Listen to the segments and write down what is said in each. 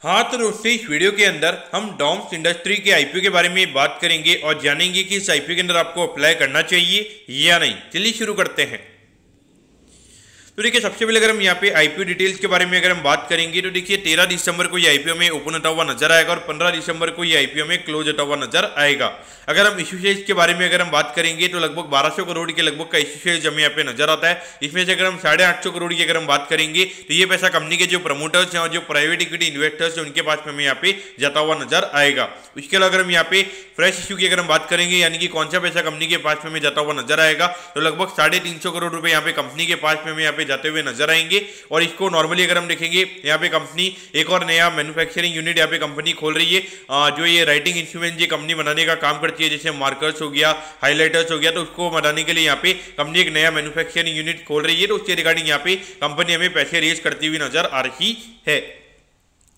हाँ, तो दोस्तों इस वीडियो के अंदर हम डॉम्स इंडस्ट्री के आईपीओ के बारे में बात करेंगे और जानेंगे कि इस आईपीओ के अंदर आपको अप्लाई करना चाहिए या नहीं। चलिए शुरू करते हैं। तो देखिए, सबसे पहले अगर हम यहाँ पे आईपीओ डिटेल्स के बारे में अगर हम बात करेंगे तो देखिए 13 दिसंबर को ये आईपीओ में ओपन होता हुआ नजर आएगा और 15 दिसंबर को ये आईपीओ में क्लोज होता हुआ नजर आएगा। अगर हम इश्यू शेयर्स के बारे में अगर हम बात करेंगे तो लगभग 1200 करोड़ के लगभग का इश्यू शेयर्स हमें यहाँ पे नजर आता है। इसमें से अगर हम 850 करोड़ की अगर हम बात करेंगे तो ये पैसा कंपनी के जो प्रमोटर्स हैं और जो प्राइवेट इक्विटी इन्वेस्टर्स हैं उनके पास में हमें यहाँ पे जाता हुआ नजर आएगा। उसके अलावा अगर हम यहाँ पे फ्रेश इश्यू की अगर हम बात करेंगे, यानी कि कौन सा पैसा कंपनी के पास में हमें जाता हुआ नजर आएगा, तो लगभग 350 करोड़ रुपए यहाँ पे कंपनी के पास में हमें यहाँ पे जाते हुए नजर आएंगे। और इसको नॉर्मली अगर हम देखेंगे, यहाँ पे कंपनी एक और नया मैन्युफैक्चरिंग यूनिट यहाँ पे कंपनी खोल रही है, जो ये राइटिंग इंस्ट्रूमेंट ये कंपनी बनाने का काम करती है, जैसे मार्कर्स हो गया, हाईलाइटर्स हो गया, तो उसको बनाने के लिए यहाँ पे कंपनी एक नया मैन्युफैक्चरिंग यूनिट खोल रही है। तो उसके रिगार्डिंग यहाँ पे कंपनी हमें पैसे रेज करती हुई नजर आ रही है।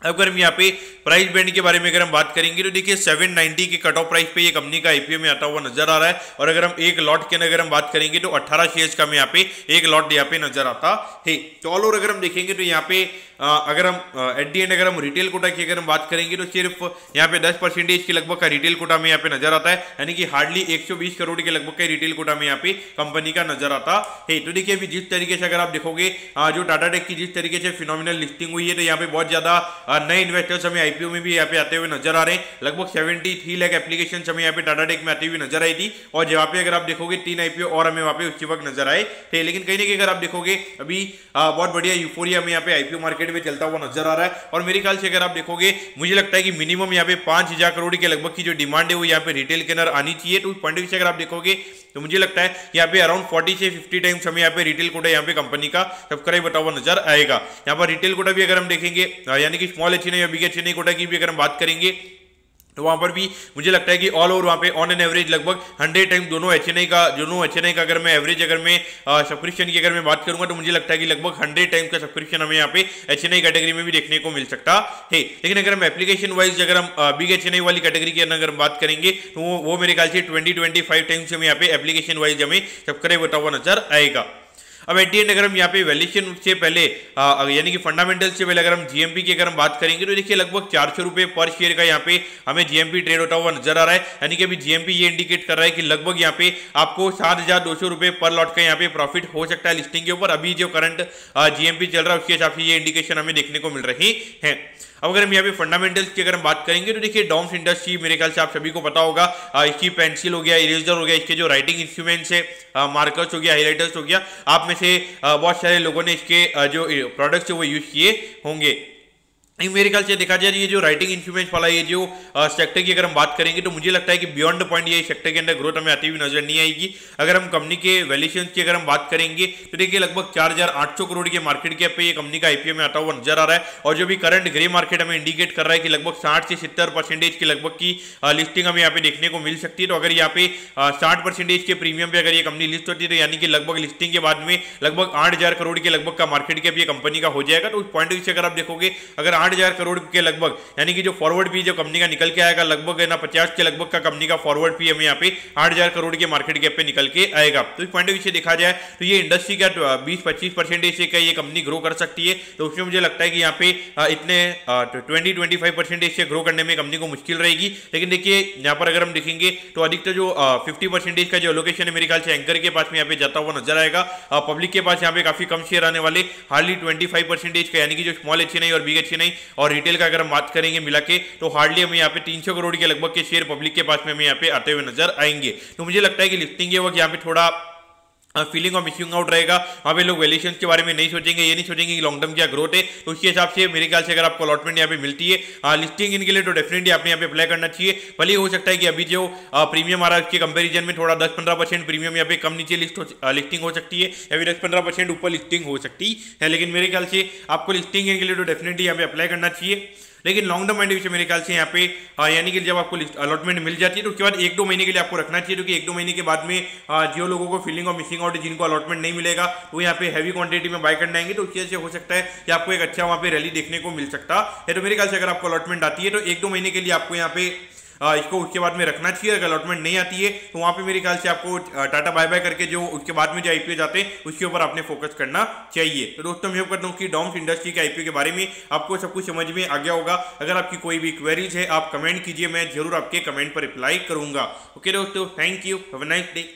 अगर हम यहाँ पे प्राइस बैंड के बारे में अगर हम बात करेंगे तो देखिए 790 के कट ऑफ प्राइस पे ये कंपनी का आईपीओ में आता हुआ नजर आ रहा है। और अगर हम एक लॉट के अगर हम बात करेंगे तो 18 शेयर्स का हमें यहाँ पे एक लॉट यहाँ पे नजर आता है। तो ऑल ओवर अगर हम देखेंगे तो यहाँ पे अगर हम एट दी एंड अगर हम रिटेल कोटा की अगर हम बात करेंगे तो सिर्फ यहाँ पे 10% के लगभग का रिटेल कोटा में यहाँ पे नजर आता है, यानी कि हार्डली 120 करोड़ के लगभग का रिटेल कोटा में यहाँ पे कंपनी का नजर आता है। तो देखिए अभी जिस तरीके से अगर आप देखोगे जो टाटा टेक की जिस तरीके से फिनोमिनल लिस्टिंग हुई है, तो यहाँ पे बहुत ज्यादा नए इन्वेस्टर्स हमें आईपीओ में भी यहाँ पे आते हुए नजर आ रहे हैं। लगभग 73 लाख एप्लीकेशन हमें यहाँ पे टाटा टेक में आती हुई नजर आई थी और जहाँ पे अगर आप देखोगे 3 आईपीओ और हमें वहाँ पे उसी वक्त नजर आए थे। लेकिन कहीं ना कहीं अगर आप देखोगे अभी बहुत बढ़िया यूफोरिया हमें यहाँ पे आईपीओ मार्केट में चलता हुआ नजर आ रहा है। और मेरे ख्याल से अगर आप देखोगे, मुझे लगता है कि मिनिमम यहाँ पे 5000 करोड़ के लगभग की जो डिमांड है वो यहाँ पे रिटेल के अंदर आनी चाहिए। तो उस पॉइंट से अगर आप देखोगे तो मुझे लगता है यहाँ पे अराउंड 40 से 50 टाइम्स हमें यहाँ पे रिटेल कोटा यहाँ पे कंपनी का सब्सक्राइब होता हुआ नजर आएगा। यहाँ पर रिटेल कोटा भी अगर हम देखेंगे, यानी कि स्मॉल एचएनआई या बिग एचएनआई कोटा की भी अगर हम बात करेंगे तो वहां पर भी मुझे लगता है कि ऑल ओवर वहां पे ऑन एन एवरेज लगभग 100 टाइम दोनों एचएनआई का अगर मैं एवरेज अगर मैं सब्सक्रिप्शन की अगर मैं बात करूंगा तो मुझे लगता है कि लगभग 100 टाइम का सब्सक्रिप्शन हमें यहाँ पे एचएनआई कैटेगरी में भी देखने को मिल सकता है। लेकिन अगर हम एप्लीकेशन वाइज अगर हम बिग एचएनआई वाली कैटेगरी की अगर हम बात करेंगे तो वो मेरे ख्याल से 20-25 टाइम्स हमें यहाँ पे एप्लीकेशन वाइज हमें सब्सक्राइब होता हुआ नजर आएगा। अब एट दी एंड अगर हम यहाँ पे वैल्यूएशन से पहले यानी कि फंडामेंटल से पहले अगर हम जीएमपी की अगर हम बात करेंगे तो देखिए लगभग 400 रुपए पर शेयर का यहाँ पे हमें जीएमपी ट्रेड होता हुआ नजर आ रहा है। यानी कि अभी जीएमपी ये इंडिकेट कर रहा है कि लगभग यहाँ पे आपको 7200 रुपए पर लॉट का यहाँ पे प्रॉफिट हो सकता है लिस्टिंग के ऊपर। अभी जो करंट जीएमपी चल रहा है उसके हिसाब से ये इंडिकेशन हमें देखने को मिल रही है। अब अगर हम यहाँ पे फंडामेंटल्स की अगर हम बात करेंगे तो देखिए डॉम्स इंडस्ट्री मेरे ख्याल से आप सभी को पता होगा, इसकी पेंसिल हो गया, इरेजर हो गया, इसके जो राइटिंग इंस्ट्रूमेंट्स है, मार्कर्स हो गया, हाइलाइटर्स हो गया, आप में से बहुत सारे लोगों ने इसके जो प्रोडक्ट्स है वो यूज किए होंगे। मेरे ख्याल से देखा जाए ये जो राइटिंग इंस्ट्रूमेंट्स वाला ये जो सेक्टर की अगर हम बात करेंगे तो मुझे लगता है कि बियॉन्ड पॉइंट ये सेक्टर के अंदर ग्रोथ हमें आती हुई नजर नहीं आएगी। अगर हम कंपनी के वैल्यूएशन की अगर हम बात करेंगे तो देखिए लगभग 4800 करोड़ के मार्केट कैप पे ये कंपनी का आईपीओ में आता हुआ नजर आ रहा है। और जो भी करंट ग्रे मार्केट हमें इंडिकेट कर रहा है कि लगभग 60 से 70% की लगभग की लिस्टिंग हमें यहाँ पे देखने को मिल सकती है। तो अगर यहाँ पे 60% के प्रीमियम पे अगर ये कंपनी लिस्ट होती है तो यानी कि लगभग लिस्टिंग के बाद में लगभग 8000 करोड़ के लगभग का मार्केट कैप ये कंपनी का हो जाएगा। तो उस पॉइंट से अगर आप देखोगे, अगर 8000 करोड़ के लगभग यानी कि जो फॉरवर्ड पी जो कंपनी का निकल के आएगा लगभग है ना 50 के लगभग का कंपनी का फॉरवर्ड पी हमें यहाँ पे 8000 करोड़ के मार्केट कैप पे निकल के आएगा। तो इस पॉइंट से देखा जाए तो ये इंडस्ट्री का 20-25% से का ये कंपनी ग्रो कर सकती है। तो उसमें मुझे लगता है कि यहाँ पे इतने 20-25% से ग्रो करने में कंपनी को मुश्किल रहेगी। लेकिन देखिए यहाँ पर अगर हम देखेंगे तो अधिकतर जो 50% का जो लोकेशन है मेरे ख्याल से एंकर के पास में यहाँ पे जाता हुआ नजर आएगा। पब्लिक के पास यहाँ पे काफी कम शेयर आने वाले, हार्डली 25% का, यानी कि जो स्मॉल एचएनआई और बिग एचएनआई और रिटेल का अगर हम बात करेंगे मिला के तो हार्डली हमें यहाँ पे 300 करोड़ के लगभग के शेयर पब्लिक के पास में हमें यहाँ पे आते हुए नजर आएंगे। तो मुझे लगता है कि लिस्टिंग के वक्त यहाँ पे थोड़ा फीलिंग ऑफ मिसिंग आउट रहेगा। वहाँ पे लोग वैल्यूएशन के बारे में नहीं सोचेंगे, ये नहीं सोचेंगे कि लॉन्ग टर्म क्या ग्रोथ है। तो उसके हिसाब से मेरे ख्याल से अगर आपको अलॉटमेंट यहाँ पे मिलती है लिस्टिंग इनके लिए तो डेफिनेटली आपने यहाँ पे अप्लाई करना चाहिए। भले हो सकता है कि अभी जो प्रीमियम आ रहा है उसके कंपेरिजन में थोड़ा 10-15% प्रीमियम यहाँ पे कम नीचे लिस्टिंग हो सकती है या फिर 10-15% ऊपर लिस्टिंग हो सकती है। लेकिन मेरे ख्याल से आपको लिस्टिंग इनके लिए तो डेफिनेटली यहाँ पे अप्लाई करना चाहिए। लेकिन लॉन्ग टर्म पॉइंट से मेरे ख्याल से यहाँ पे यानी कि जब आपको अलॉटमेंट मिल जाती है तो उसके बाद 1-2 महीने के लिए आपको रखना चाहिए, क्योंकि 1-2 महीने के बाद में जो लोगों को फीलिंग ऑफ मिसिंग आउट है, जिनको अलॉटमेंट नहीं मिलेगा वो यहाँ पे हैवी क्वांटिटी में बाय करने आएंगे। तो उसकी वजह से हो सकता है कि आपको एक अच्छा वहाँ पे रैली देखने को मिल सकता है। तो मेरे ख्याल से अगर आपको अलॉटमेंट आती है तो 1-2 महीने के लिए आपको यहाँ पे इसको उसके बाद में रखना चाहिए। अगर अलॉटमेंट नहीं आती है तो वहां पे मेरे ख्याल से आपको टाटा बाय बाय करके जो उसके बाद में जो आईपीओ जाते हैं उसके ऊपर आपने फोकस करना चाहिए। तो दोस्तों मैं करता हूँ कि डॉम्स इंडस्ट्री के आईपीओ के बारे में आपको सब कुछ समझ में आ गया होगा। अगर आपकी कोई भी क्वेरीज है आप कमेंट कीजिए, मैं जरूर आपके कमेंट पर रिप्लाई करूंगा। ओके दोस्तों, thank you, have a nice day.